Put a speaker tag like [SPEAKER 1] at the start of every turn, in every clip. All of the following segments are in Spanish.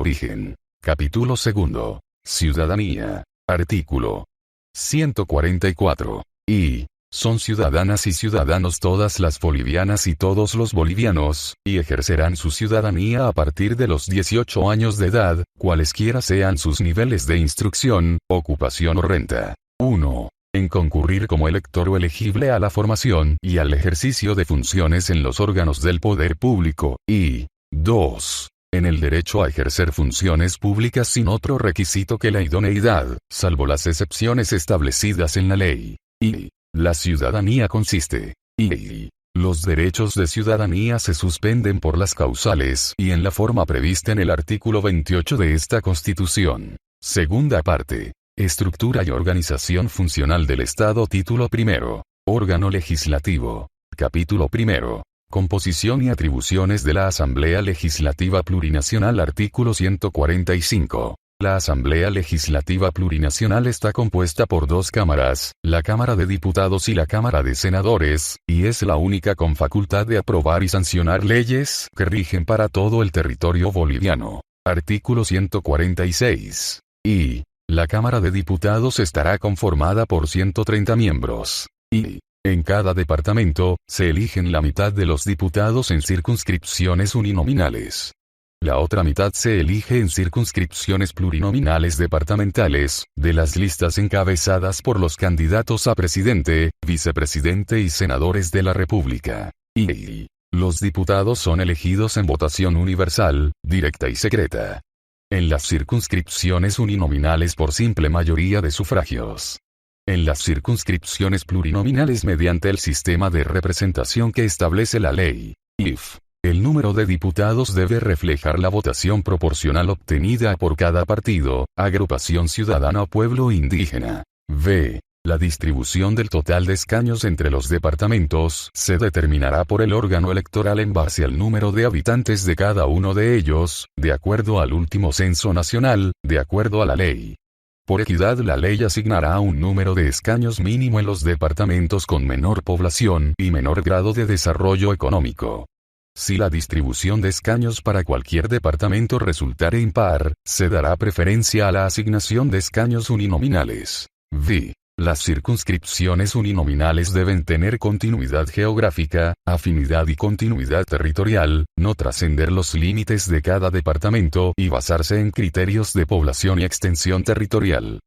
[SPEAKER 1] origen. Capítulo 2. Ciudadanía. Artículo 144. Y son ciudadanas y ciudadanos todas las bolivianas y todos los bolivianos, y ejercerán su ciudadanía a partir de los 18 años de edad, cualesquiera sean sus niveles de instrucción, ocupación o renta. 1. En concurrir como elector o elegible a la formación y al ejercicio de funciones en los órganos del poder público, y 2. En el derecho a ejercer funciones públicas sin otro requisito que la idoneidad, salvo las excepciones establecidas en la ley. Y la ciudadanía consiste. Y los derechos de ciudadanía se suspenden por las causales y en la forma prevista en el artículo 28 de esta Constitución. Segunda parte. Estructura y organización funcional del Estado. Título primero. Órgano legislativo. Capítulo primero. Composición y atribuciones de la Asamblea Legislativa Plurinacional. Artículo 145. La Asamblea Legislativa Plurinacional está compuesta por dos cámaras, la Cámara de Diputados y la Cámara de Senadores, y es la única con facultad de aprobar y sancionar leyes que rigen para todo el territorio boliviano. Artículo 146. Y la Cámara de Diputados estará conformada por 130 miembros. Y en cada departamento, se eligen la mitad de los diputados en circunscripciones uninominales. La otra mitad se elige en circunscripciones plurinominales departamentales, de las listas encabezadas por los candidatos a presidente, vicepresidente y senadores de la República. Y los diputados son elegidos en votación universal, directa y secreta. En las circunscripciones uninominales por simple mayoría de sufragios. En las circunscripciones plurinominales mediante el sistema de representación que establece la ley. IF. El número de diputados debe reflejar la votación proporcional obtenida por cada partido, agrupación ciudadana o pueblo indígena. V. La distribución del total de escaños entre los departamentos se determinará por el órgano electoral en base al número de habitantes de cada uno de ellos, de acuerdo al último censo nacional, de acuerdo a la ley. Por equidad, la ley asignará un número de escaños mínimo en los departamentos con menor población y menor grado de desarrollo económico. Si la distribución de escaños para cualquier departamento resultare impar, se dará preferencia a la asignación de escaños uninominales. V. Las circunscripciones uninominales deben tener continuidad geográfica, afinidad y continuidad territorial, no trascender los límites de cada departamento y basarse en criterios de población y extensión territorial.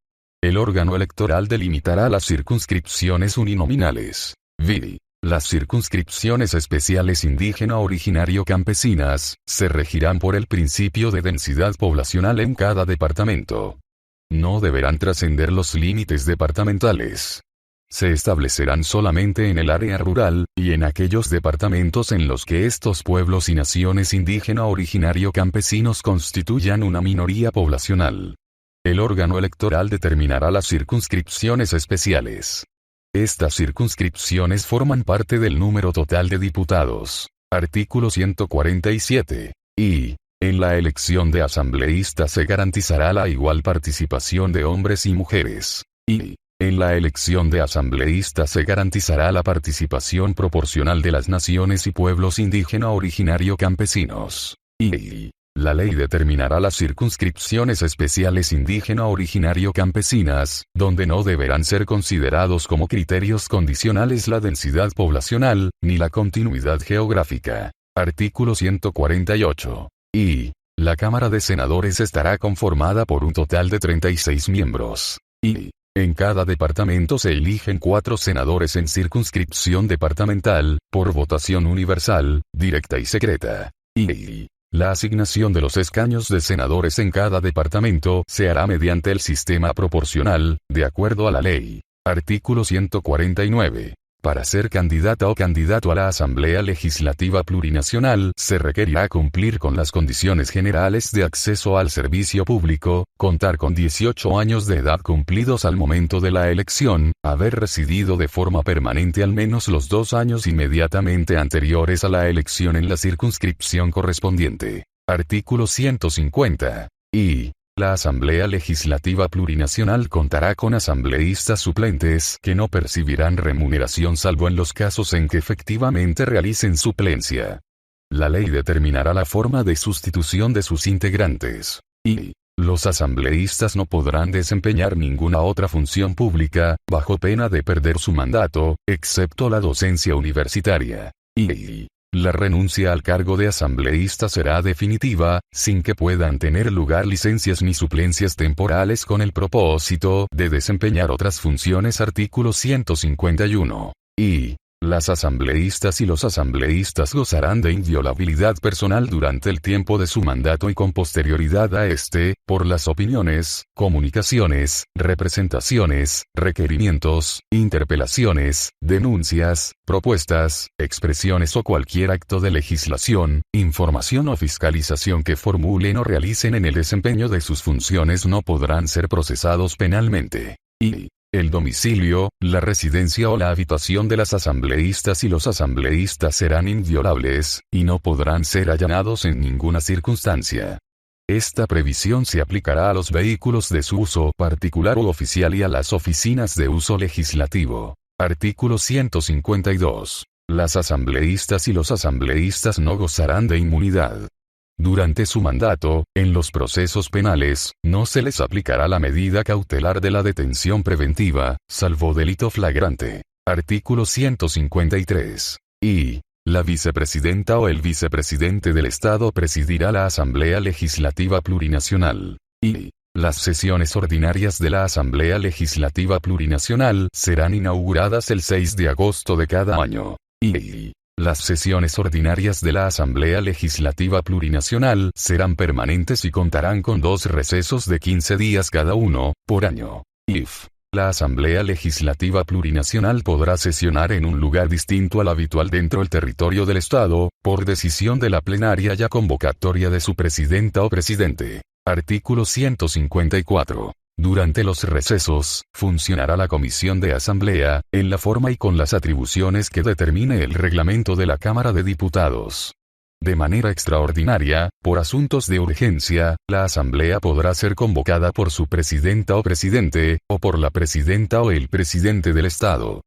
[SPEAKER 1] El órgano electoral delimitará las circunscripciones uninominales. V. Las circunscripciones especiales indígena originario campesinas, se regirán por el principio de densidad poblacional en cada departamento. No deberán trascender los límites departamentales. Se establecerán solamente en el área rural, y en aquellos departamentos en los que estos pueblos y naciones indígena originario campesinos constituyan una minoría poblacional. El órgano electoral determinará las circunscripciones especiales. Estas circunscripciones forman parte del número total de diputados. Artículo 147. Y en la elección de asambleístas se garantizará la igual participación de hombres y mujeres. Y en la elección de asambleístas se garantizará la participación proporcional de las naciones y pueblos indígena originario campesinos. Y la ley determinará las circunscripciones especiales indígena originario campesinas, donde no deberán ser considerados como criterios condicionales la densidad poblacional, ni la continuidad geográfica. Artículo 148. Y la Cámara de Senadores estará conformada por un total de 36 miembros. Y en cada departamento se eligen 4 senadores en circunscripción departamental, por votación universal, directa y secreta. Y la asignación de los escaños de senadores en cada departamento se hará mediante el sistema proporcional, de acuerdo a la ley. Artículo 149. Para ser candidata o candidato a la Asamblea Legislativa Plurinacional se requerirá cumplir con las condiciones generales de acceso al servicio público, contar con 18 años de edad cumplidos al momento de la elección, haber residido de forma permanente al menos los 2 años inmediatamente anteriores a la elección en la circunscripción correspondiente. Artículo 150. Y la Asamblea Legislativa Plurinacional contará con asambleístas suplentes que no percibirán remuneración salvo en los casos en que efectivamente realicen suplencia. La ley determinará la forma de sustitución de sus integrantes. Y los asambleístas no podrán desempeñar ninguna otra función pública, bajo pena de perder su mandato, excepto la docencia universitaria. Y la renuncia al cargo de asambleísta será definitiva, sin que puedan tener lugar licencias ni suplencias temporales con el propósito de desempeñar otras funciones. Artículo 151. Y las asambleístas y los asambleístas gozarán de inviolabilidad personal durante el tiempo de su mandato y con posterioridad a este, por las opiniones, comunicaciones, representaciones, requerimientos, interpelaciones, denuncias, propuestas, expresiones o cualquier acto de legislación, información o fiscalización que formulen o realicen en el desempeño de sus funciones no podrán ser procesados penalmente. Y el domicilio, la residencia o la habitación de las asambleístas y los asambleístas serán inviolables, y no podrán ser allanados en ninguna circunstancia. Esta previsión se aplicará a los vehículos de su uso particular u oficial y a las oficinas de uso legislativo. Artículo 152. Las asambleístas y los asambleístas no gozarán de inmunidad. Durante su mandato, en los procesos penales, no se les aplicará la medida cautelar de la detención preventiva, salvo delito flagrante. Artículo 153. Y la vicepresidenta o el vicepresidente del Estado presidirá la Asamblea Legislativa Plurinacional. Y las sesiones ordinarias de la Asamblea Legislativa Plurinacional serán inauguradas el 6 de agosto de cada año. Y las sesiones ordinarias de la Asamblea Legislativa Plurinacional serán permanentes y contarán con 2 recesos de 15 días cada uno, por año. La Asamblea Legislativa Plurinacional podrá sesionar en un lugar distinto al habitual dentro del territorio del Estado, por decisión de la plenaria ya convocatoria de su presidenta o presidente. Artículo 154. Durante los recesos, funcionará la Comisión de Asamblea, en la forma y con las atribuciones que determine el reglamento de la Cámara de Diputados. De manera extraordinaria, por asuntos de urgencia, la Asamblea podrá ser convocada por su presidenta o presidente, o por la presidenta o el presidente del Estado.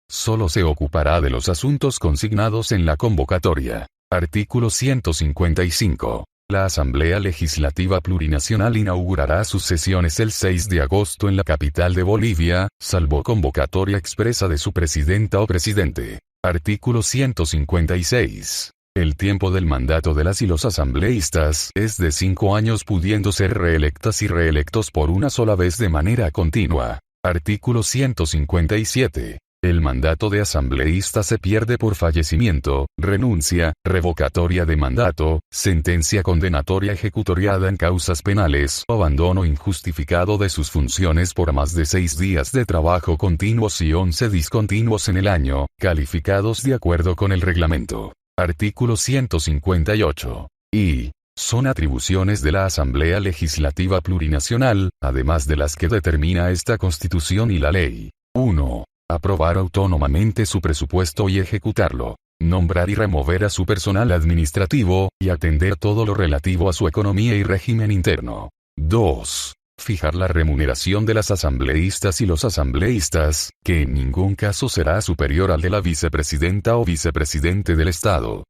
[SPEAKER 1] Solo se ocupará de los asuntos consignados en la convocatoria. Artículo 155. La Asamblea Legislativa Plurinacional inaugurará sus sesiones el 6 de agosto en la capital de Bolivia, salvo convocatoria expresa de su presidenta o presidente. Artículo 156. El tiempo del mandato de las y los asambleístas es de 5 años, pudiendo ser reelectas y reelectos por una sola vez de manera continua. Artículo 157. El mandato de asambleísta se pierde por fallecimiento, renuncia, revocatoria de mandato, sentencia condenatoria ejecutoriada en causas penales o abandono injustificado de sus funciones por más de 6 días de trabajo continuos y 11 discontinuos en el año, calificados de acuerdo con el reglamento. Artículo 158. Y son atribuciones de la Asamblea Legislativa Plurinacional, además de las que determina esta Constitución y la ley. 1. Aprobar autónomamente su presupuesto y ejecutarlo. Nombrar y remover a su personal administrativo, y atender todo lo relativo a su economía y régimen interno. 2. Fijar la remuneración de las asambleístas y los asambleístas, que en ningún caso será superior al de la vicepresidenta o vicepresidente del Estado.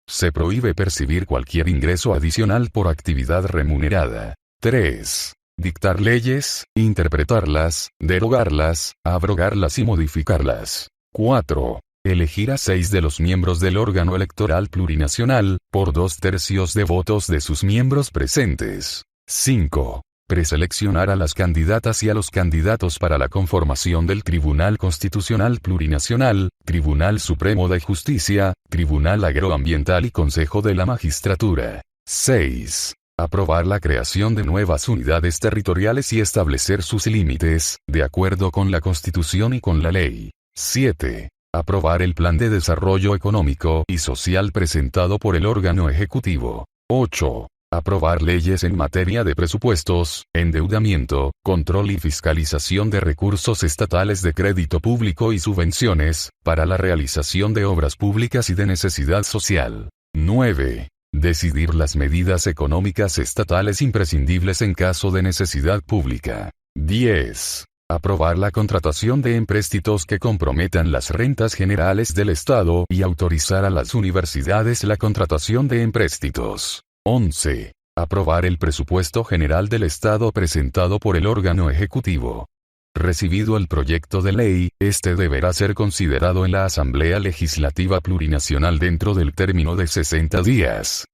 [SPEAKER 1] Se prohíbe percibir cualquier ingreso adicional por actividad remunerada. 3. Dictar leyes, interpretarlas, derogarlas, abrogarlas y modificarlas. 4. Elegir a 6 de los miembros del órgano electoral plurinacional, por 2/3 de votos de sus miembros presentes. 5. Preseleccionar a las candidatas y a los candidatos para la conformación del Tribunal Constitucional Plurinacional, Tribunal Supremo de Justicia, Tribunal Agroambiental y Consejo de la Magistratura. 6. Aprobar la creación de nuevas unidades territoriales y establecer sus límites, de acuerdo con la Constitución y con la ley. 7. Aprobar el Plan de Desarrollo Económico y Social presentado por el órgano ejecutivo. 8. Aprobar leyes en materia de presupuestos, endeudamiento, control y fiscalización de recursos estatales de crédito público y subvenciones, para la realización de obras públicas y de necesidad social. 9. Decidir las medidas económicas estatales imprescindibles en caso de necesidad pública. 10. Aprobar la contratación de empréstitos que comprometan las rentas generales del Estado y autorizar a las universidades la contratación de empréstitos. 11. Aprobar el presupuesto general del Estado presentado por el órgano ejecutivo. Recibido el proyecto de ley, este deberá ser considerado en la Asamblea Legislativa Plurinacional dentro del término de 60 días.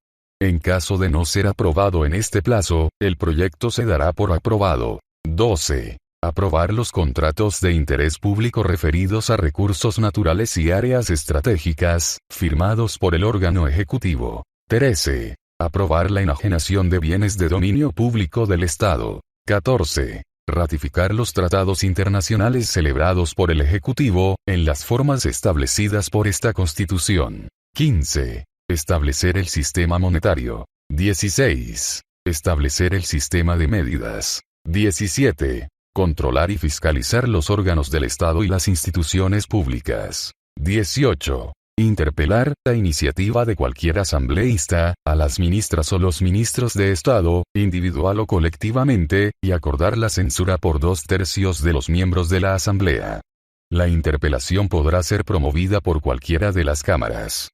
[SPEAKER 1] En caso de no ser aprobado en este plazo, el proyecto se dará por aprobado. 12. Aprobar los contratos de interés público referidos a recursos naturales y áreas estratégicas, firmados por el órgano ejecutivo. 13. Aprobar la enajenación de bienes de dominio público del Estado. 14. Ratificar los tratados internacionales celebrados por el Ejecutivo, en las formas establecidas por esta Constitución. 15. Establecer el sistema monetario. 16. Establecer el sistema de medidas. 17. Controlar y fiscalizar los órganos del Estado y las instituciones públicas. 18. Interpelar, a iniciativa de cualquier asambleísta, a las ministras o los ministros de Estado, individual o colectivamente, y acordar la censura por 2/3 de los miembros de la Asamblea. La interpelación podrá ser promovida por cualquiera de las cámaras.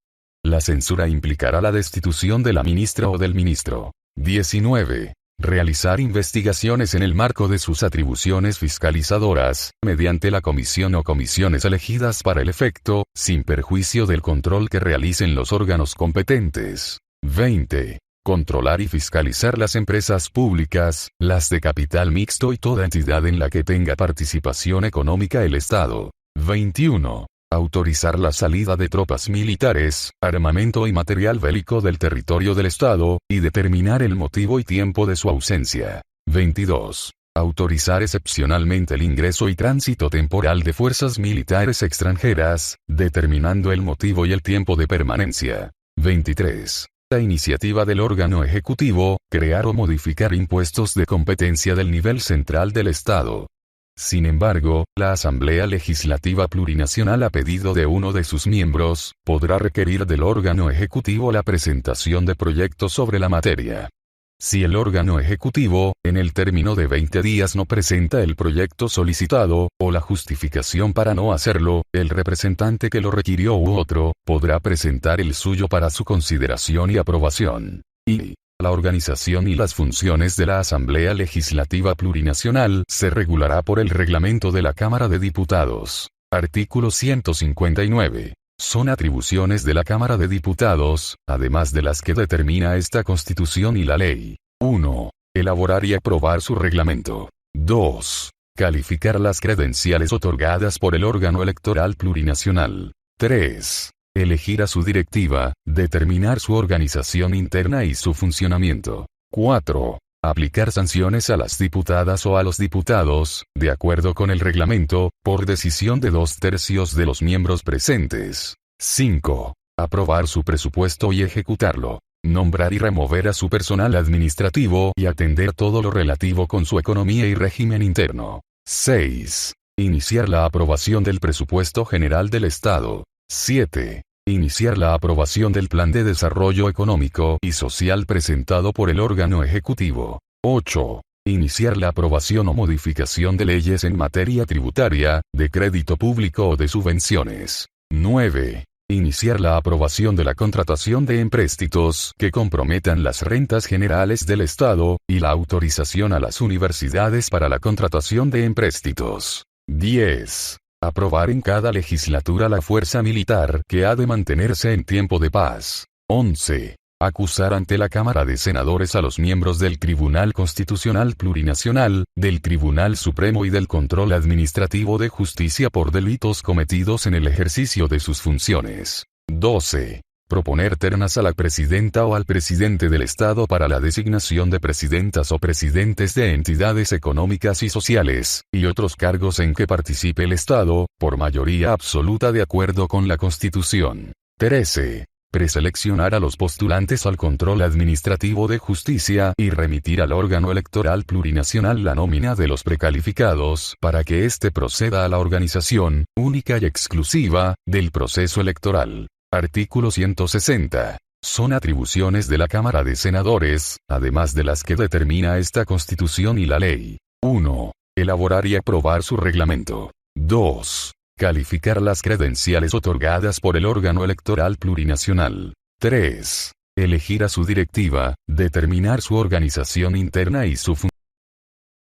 [SPEAKER 1] La censura implicará la destitución de la ministra o del ministro. 19. Realizar investigaciones en el marco de sus atribuciones fiscalizadoras, mediante la comisión o comisiones elegidas para el efecto, sin perjuicio del control que realicen los órganos competentes. 20. Controlar y fiscalizar las empresas públicas, las de capital mixto y toda entidad en la que tenga participación económica el Estado. 21. Autorizar la salida de tropas militares, armamento y material bélico del territorio del Estado, y determinar el motivo y tiempo de su ausencia. 22. Autorizar excepcionalmente el ingreso y tránsito temporal de fuerzas militares extranjeras, determinando el motivo y el tiempo de permanencia. 23. A iniciativa del órgano ejecutivo, crear o modificar impuestos de competencia del nivel central del Estado. Sin embargo, la Asamblea Legislativa Plurinacional a pedido de uno de sus miembros, podrá requerir del órgano ejecutivo la presentación de proyectos sobre la materia. Si el órgano ejecutivo, en el término de 20 días no presenta el proyecto solicitado, o la justificación para no hacerlo, el representante que lo requirió u otro, podrá presentar el suyo para su consideración y aprobación. Y la organización y las funciones de la Asamblea Legislativa Plurinacional se regulará por el reglamento de la Cámara de Diputados. Artículo 159. Son atribuciones de la Cámara de Diputados, además de las que determina esta Constitución y la ley. 1. Elaborar y aprobar su reglamento. 2. Calificar las credenciales otorgadas por el órgano electoral plurinacional. 3. Elegir a su directiva, determinar su organización interna y su funcionamiento. 4. Aplicar sanciones a las diputadas o a los diputados, de acuerdo con el reglamento, por decisión de 2/3 de los miembros presentes. 5. Aprobar su presupuesto y ejecutarlo. Nombrar y remover a su personal administrativo y atender todo lo relativo con su economía y régimen interno. 6. Iniciar la aprobación del presupuesto general del Estado. 7. Iniciar la aprobación del Plan de Desarrollo Económico y Social presentado por el órgano ejecutivo. 8. Iniciar la aprobación o modificación de leyes en materia tributaria, de crédito público o de subvenciones. 9. Iniciar la aprobación de la contratación de empréstitos que comprometan las rentas generales del Estado, y la autorización a las universidades para la contratación de empréstitos. 10. Aprobar en cada legislatura la fuerza militar que ha de mantenerse en tiempo de paz. 11. Acusar ante la Cámara de Senadores a los miembros del Tribunal Constitucional Plurinacional, del Tribunal Supremo y del Control Administrativo de Justicia por delitos cometidos en el ejercicio de sus funciones. 12. Proponer ternas a la presidenta o al presidente del Estado para la designación de presidentas o presidentes de entidades económicas y sociales, y otros cargos en que participe el Estado, por mayoría absoluta de acuerdo con la Constitución. 13. Preseleccionar a los postulantes al control administrativo de justicia y remitir al órgano electoral plurinacional la nómina de los precalificados para que éste proceda a la organización, única y exclusiva, del proceso electoral. Artículo 160. Son atribuciones de la Cámara de Senadores, además de las que determina esta Constitución y la ley. 1. Elaborar y aprobar su reglamento. 2. Calificar las credenciales otorgadas por el órgano electoral plurinacional. 3. Elegir a su directiva, determinar su organización interna y su función.